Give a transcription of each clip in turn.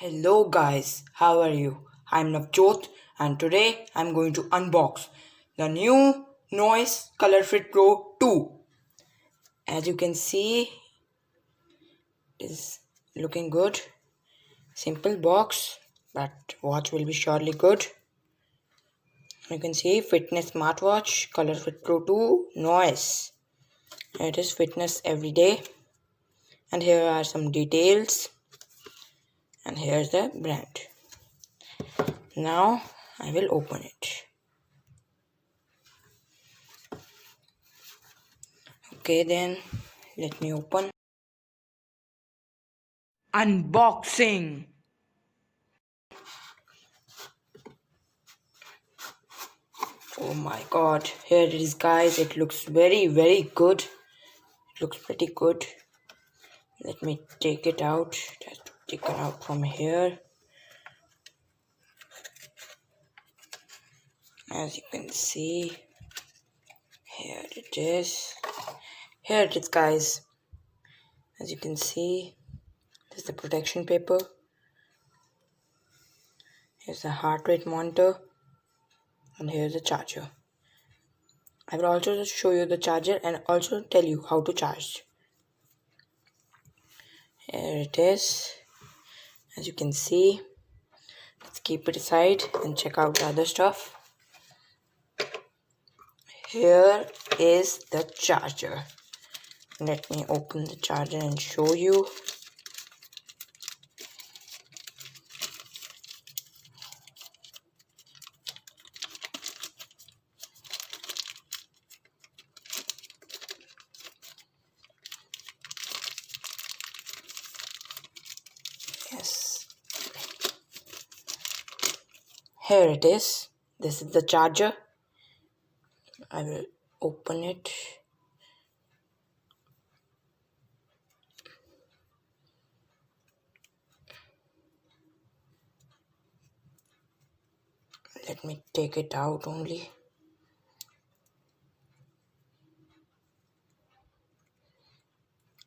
Hello guys, how are you? I'm NAVJOT and today I'm going to unbox the new Noise Colorfit Pro 2. As you can see, it is looking good. Simple box, but watch will be surely good. You can see fitness smartwatch Colorfit Pro 2 Noise. It is fitness every day. And here are some details. And here's the brand. Now I will open it. Okay, then let me open. Unboxing. Oh my god, here it is guys. It looks very good. It looks pretty good. Let me take it out. Just take it out from here. As you can see, here it is. Here it is guys. As you can see, this is the protection paper. Here's the heart rate monitor. And here's the charger. I will also show you the charger and also tell you how to charge. Here it is. As you can see, let's keep it aside and check out the other stuff. Here is the charger. Let me open the charger and show you. Yes. Here it is. This is the charger. I will open it. Let me take it out only.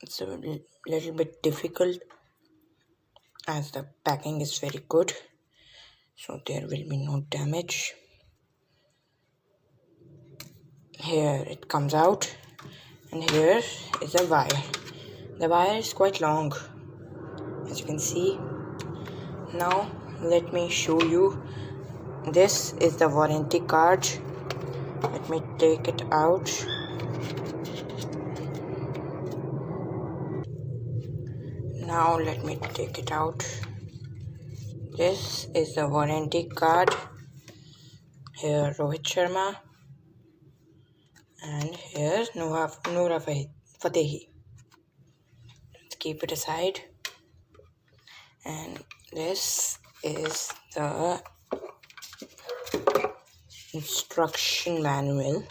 It's a little bit difficult as the packing is very good, so there will be no damage. Here it comes out, and here is a wire. The wire is quite long, as you can see. Now let me show you. This is the warranty card. Let me take it out. Now let me take it out. This is the warranty card. Here Rohit Sharma. And here's Noora Fatehi. Let's keep it aside. And this is the instruction manual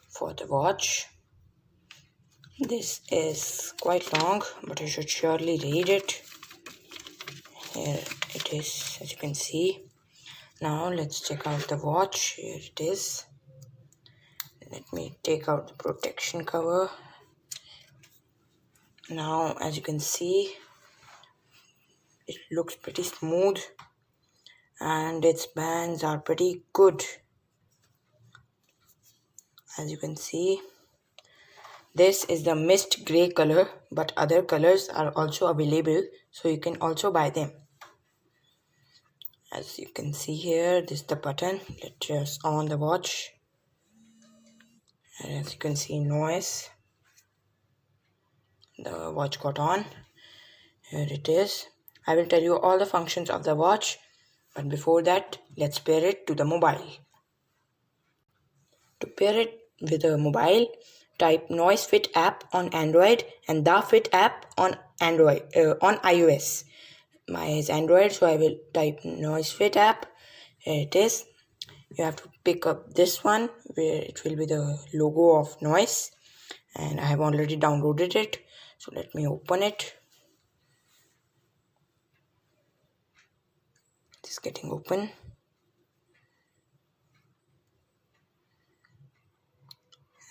for the watch. This is quite long, but you should surely read it. Here it is, as you can see. Now let's check out the watch. Here it is. Let me take out the protection cover. Now, as you can see, it looks pretty smooth and its bands are pretty good. As you can see, this is the mist gray color, but other colors are also available, so you can also buy them. As you can see here, this is the button. Let's just on the watch. And as you can see, noise. The watch got on. Here it is. I will tell you all the functions of the watch, but before that, let's pair it to the mobile. To pair it with a mobile, type Noise Fit app on Android and the Fit app on iOS. Mine is Android, so I will type Noise Fit app. Here it is. You have to pick up this one where it will be the logo of Noise, and I have already downloaded it. So let me open it. It is getting open.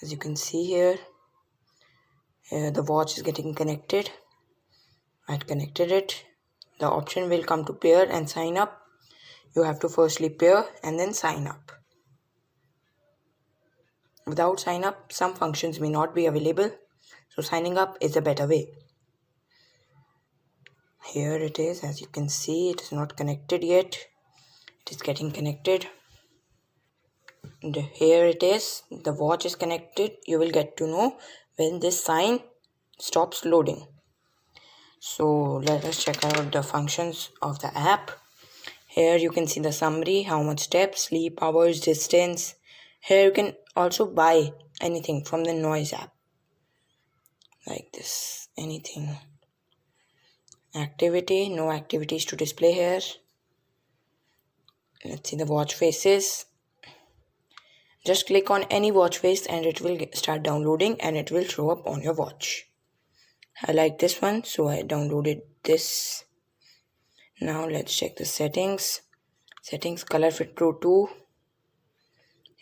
As you can see here, the watch is getting connected. I had connected it. the option will come to pair and sign up. You have to firstly pair and then sign up. Without sign up, some functions may not be available, so signing up is a better way. Here it is. As you can see, it is not connected yet. It is getting connected. And here it is. The watch is connected. You will get to know when this sign stops loading. So let us check out the functions of the app. Here you can see the summary, how much steps, sleep hours, distance. Here you can also buy anything from the Noise app. Like this, anything. Activity, no activities to display here. Let's see the watch faces. Just click on any watch face and it will start downloading and it will show up on your watch. I like this one, so I downloaded this. Now let's check the settings. Settings, Colorfit Pro 2.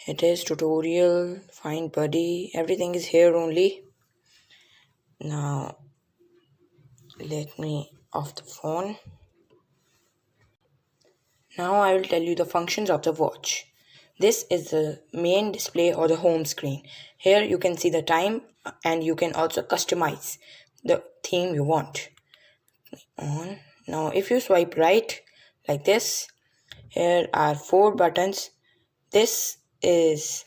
It is tutorial, find buddy, everything is here only. Now let me off the phone. Now I will tell you the functions of the watch. This is the main display or the home screen. Here you can see the time and you can also customize the theme you want. On. Now if you swipe right like this, here are 4 buttons. This is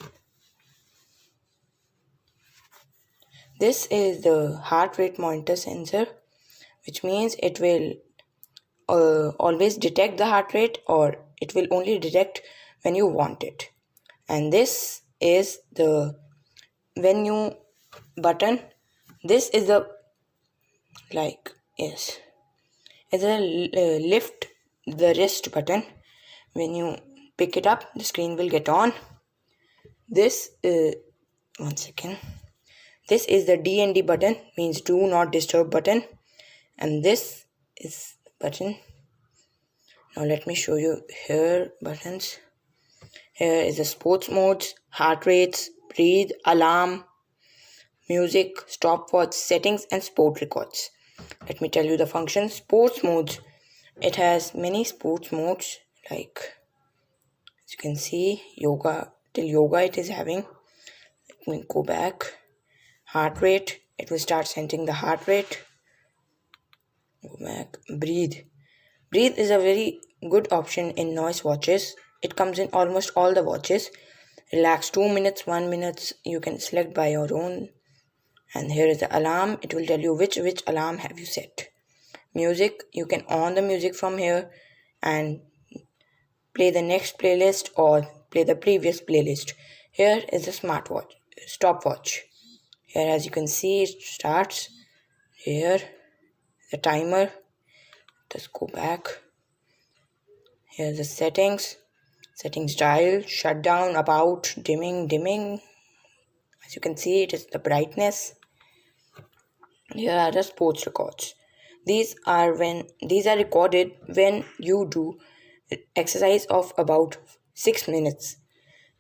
the heart rate monitor sensor, which means it will always detect the heart rate, or it will only detect when you want it. And this is the venue button. This is the is a lift the wrist button. When you pick it up, the screen will get on. This one second. This is the D&D button, means do not disturb button, and this is the button. Now let me show you here buttons. Here is the sports modes, heart rates, breathe, alarm, music, stopwatch, settings, and sport records. Let me tell you the functions. Sports modes. It has many sports modes, like as you can see, yoga, till yoga it is having. Let me go back. Heart rate, it will start sensing the heart rate. Go back. Breathe. Breathe is a very good option in Noise watches. It comes in almost all the watches. Relax 2 minutes, 1 minute, you can select by your own. And here is the alarm. It will tell you which alarm have you set. Music, you can on the music from here and play the next playlist or play the previous playlist. Here is the smartwatch, stopwatch. Here as you can see, it starts. Here the timer. Let's go back. Here's the settings. Settings dial, shutdown, about, dimming. As you can see, it is the brightness. Here are the sports records. These are recorded when you do exercise of about 6 minutes.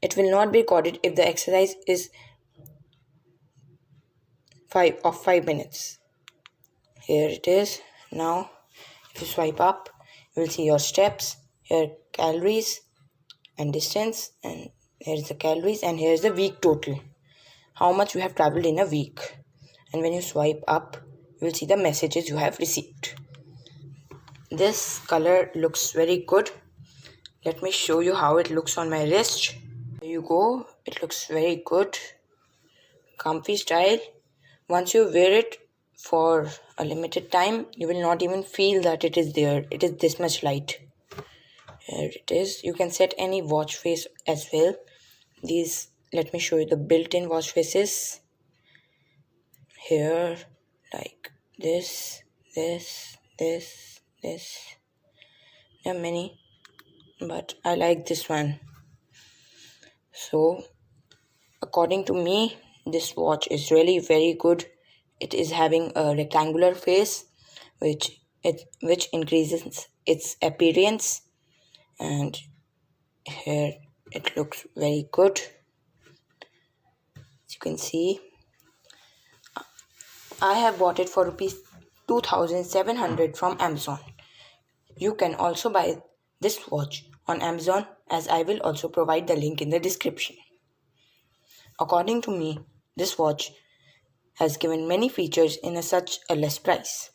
It will not be recorded if the exercise is 5 minutes. Here it is. Now if you swipe up, you will see your steps, here calories and distance, and here's the calories, and here's the week total, how much you have traveled in a week. And when you swipe up, you will see the messages you have received. This color looks very good. Let me show you how it looks on my wrist. There you go. It looks very good. Comfy style. Once you wear it for a limited time, you will not even feel that it is there. It is this much light. Here it is. You can set any watch face as well. These, let me show you the built-in watch faces. Here, like this. There are many, but I like this one. So, according to me, this watch is really very good. It is having a rectangular face, which increases its appearance, and here it looks very good. As you can see, I have bought it for rupees 2,700 from Amazon. You can also buy this watch on Amazon, as I will also provide the link in the description. According to me, this watch has given many features in such a less price.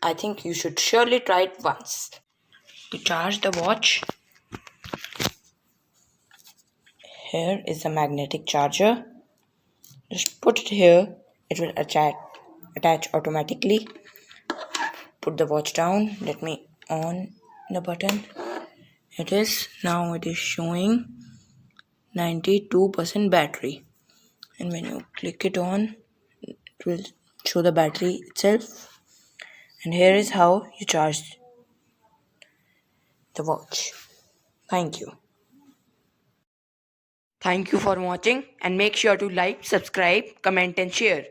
I think you should surely try it once. To charge the watch, here is a magnetic charger. Just put it here, it will attach automatically. Put the watch down. Let me on the button. It is showing 92% battery, and when you click it on, it will show the battery itself. And here is how you charge the watch. Thank you. Thank you for watching, and make sure to like, subscribe, comment and share.